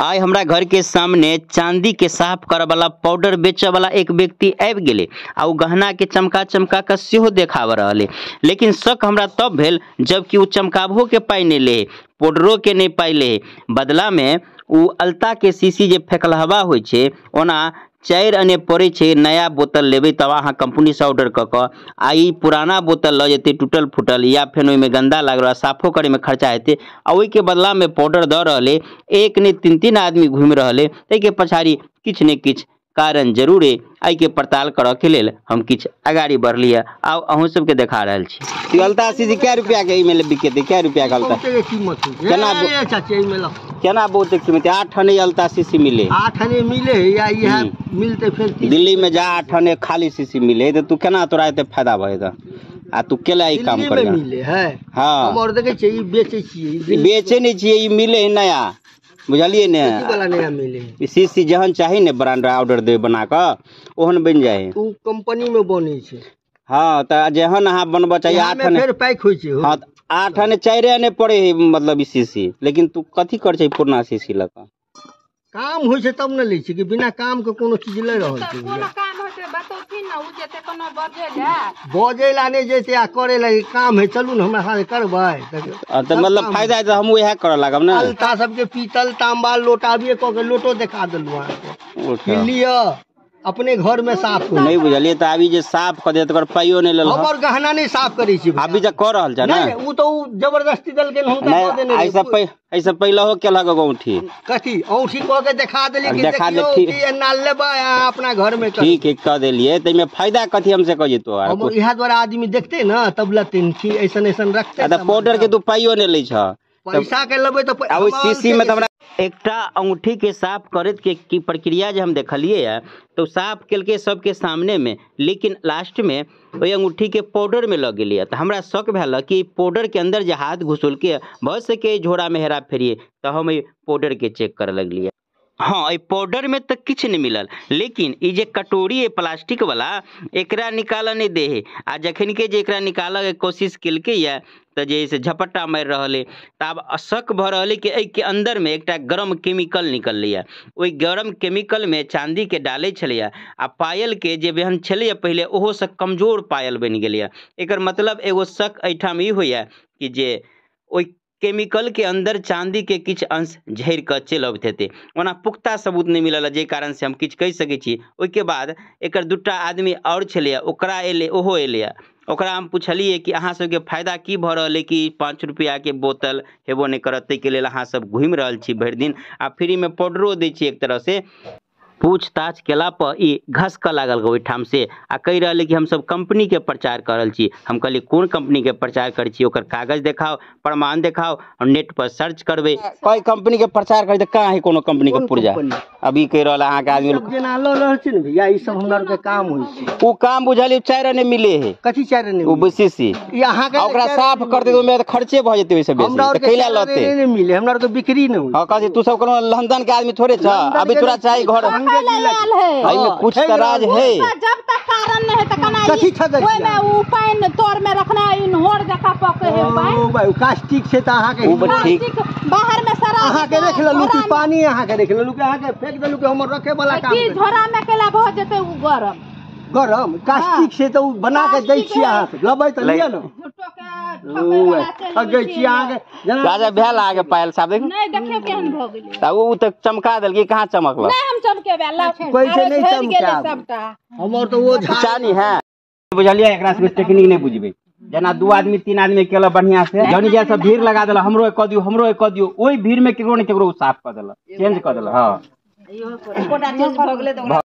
आज हमरा घर के सामने चांदी के साफ करे वाला पाउडर बेचे वाला एक व्यक्ति आबि गेले आ गहना के चमका चमका के सेहो देखाब रहले। लेकिन शक हमरा तब भेल जबकि उ चमकाबहो के पाई नहीं ले, पाउडरो के नहीं पाई ले। बदला में उ अलता के शीशी जे फेकलहवा होइ छे ओना 4 आने पड़े छे। नया बोतल लेबे तब अहाँ कंपनी से ऑर्डर क आई पुराना बोतल ल जेते टूटल फूटल या फिर ओइमे गंदा लाग रहा साफो करे में खर्चा हेते आ ओइ के बदला में पाउडर द रहले। एक ने 3-3 आदमी घूम रहले। तै के पछाड़ी किछ ने किछ कारण जरूर है। आई के पड़ताल करऽ के लेल हम किछ अगाड़ी बढ़लिए आ अहूँ सबके देखा रहल छी। अलता शीशी क्या रुपया के इमे बिके थे? क्या रुपया का अलता कीमत केना चाची इमे लो केना बहुत कीमत 8 आने अलता शीशी मिले 8 आने मिले या यह मिलते फिर दिल्ली में जा 8 आने खाली शीशी मिले तो तू केना तोरा एते फायदा भए त आ तू केला ई काम कर मिले है। हां हम और देखे छी बेचे छी बेचे नहीं छी ई मिले है नया बुझलिए ने वाला नया मिले शीशी जहन चाही ने ब्रांड ऑर्डर दे बना के ओहन बन जाए उ कंपनी में बनै छै। हां त जहन अहाँ बनबा चाहिए 8 आने फिर पैक होई छै। हां 8 आने 4 आने पड़े है मतलब ई शीशी। लेकिन तू कथी कर छै पुराना शीशी लगा काम होय छै तब न ले छै कि बिना काम के कोनो चीज ले रहल छै। कोनो काम होय छै बतौथिन न उ जेते कोनो बजे ला नहीं जेते आ करे ला काम है चलू न हमरा साथे करबै त मतलब फायदा है त हम उहे करे लागब न। अलता सबके पीतल तांबा लोटा भी क के लोटो दिखा देलु अहाँ लियो अपने घर में साफ हो नहीं बुझलिए त अभी जे साफ क दे तकर पाइयो नहीं लेल हमर गहना नहीं साफ करै छी अभी जे क रहल छ न उ तो जबरदस्ती दल के हम क देने ऐसा पहले हो के लगा औंठी कथी औंठी क के दिखा देली कि देखियो कि एना लेबा अपना घर में ठीक है क देलिए त में फायदा कथी हमसे कह जेतो हम इहा द्वारा आदमी देखते न तब लतिन की ऐसन ऐसन रखते त पाउडर के तू पाइयो नहीं लै छ पैसा के लेबे तो अब शीशी में हमरा एकटा अंगूठी के साफ करत के की प्रक्रिया जे हम देखलिए है तो साफ केलके सबके सामने में। लेकिन लास्ट में ओई अंगूठी के पाउडर में लग गेलिए तो हमरा शक भेल कि पाउडर के अंदर जे हाथ घुसल के भ सके झोरा में हेरा फेरिए तो हम ई पाउडर के चेक करे लगलिए। हाँ ई पाउडर में तक किछ नहीं मिलल। लेकिन ई जे कटोरी है प्लास्टिक वाला एकरा निकाल नहीं दे है आ जखन के जे एकरा निकाले के कोशिश केलके या तो जैसे झपट्टा मार रहा तब शक भ रहा कि के अंदर में एक गरम केमिकल निकल लिया। ओई गरम केमिकल में चांदी के डाले छलिया आ पायल के जे बहन छलिया पहले ओहो से कमजोर पायल बन गेलिया। एकर मतलब एगो शक एठाम ई होइया कि जे ओई केमिकल के अंदर चांदी के किछ अंश झड़ कर चल अबैत हेतै। ओना पुख्ता सबूत नहीं मिलल जे कारण से हम किछ कह सकै छी। ओई के बाद एकर दूटा आदमी और छलिया ओकरा एले ओहो एले ओकरा हम पूछलिए कि अहाँ सबके फायदा की भ रहल है कि 5 रुपया के बोतल हेबो नहीं करत के लेल अहाँ सब घूम रहल छी भर दिन आ फ्री में पाउडरो दै छी। एक तरह से पूछताछ केला पर ई घस क लागल ओहिठाम से आ कह रहे कि हम सब कंपनी के प्रचार कर रहल छी। हम कहली कौन कंपनी के प्रचार कर छी ओकर कागज दिखाओ प्रमाण दिखाओ और नेट पर सर्च करबे कोई कंपनी के प्रचार कर कहाँ है कोनो कंपनी के पुर्जा अभी कह रहल अहाँ के आदमी जेना ल रहल छी न भैया ई सब हमरा के काम होई छै। उ काम बुझलिए 4 आने मिले है कथी 4 आने उ बीसीसी ई अहाँ के ओकरा साफ कर दे ओमे खर्चे भ जेते ओइ सब बेसी त कैला लते नहीं मिले हमरा के बिक्री न होई। हां कथी तू सब कोनो लंदन के आदमी थोड़े छ अभी तोरा चाही घर आई में कुछ तराज है जब तक कारण नहीं है त कना कथी ठगै ओइ में उ पाइन तोर में रखना इन होर जका पके है पाइन ओ भाई कास्टिक से त अहाँ के ठीक बाहर में सारा अहाँ के रख लेलु कि पानी अहाँ के रख लेलु कि अहाँ के फेंक देलु कि हमर रखे वाला काम की झोरा में केला भ जेते उ गरम गरम कास्टिक से तो बना के दै छी अहाँ से लबै त लिया न ठगै छी अहाँ के राजा भेल आगे पायल साहब देख नहीं देखियो केहन भ गेलै त उ त चमका देल कि कहां चमकल नहीं हम चमके बेला पैसे नहीं चमका सबटा हमर तो वो जानी है बुझलिए एकरा से टेक्निक नहीं बुझबे जना 2 आदमी 3 आदमी केला बढ़िया से जौनी जे सब भीड़ लगा देला हमरो क दियो ओई भीड़ में केकरो ने केकरो साफ क देला चेंज क देला। हां इहो कोटा चेंज भ गेलै त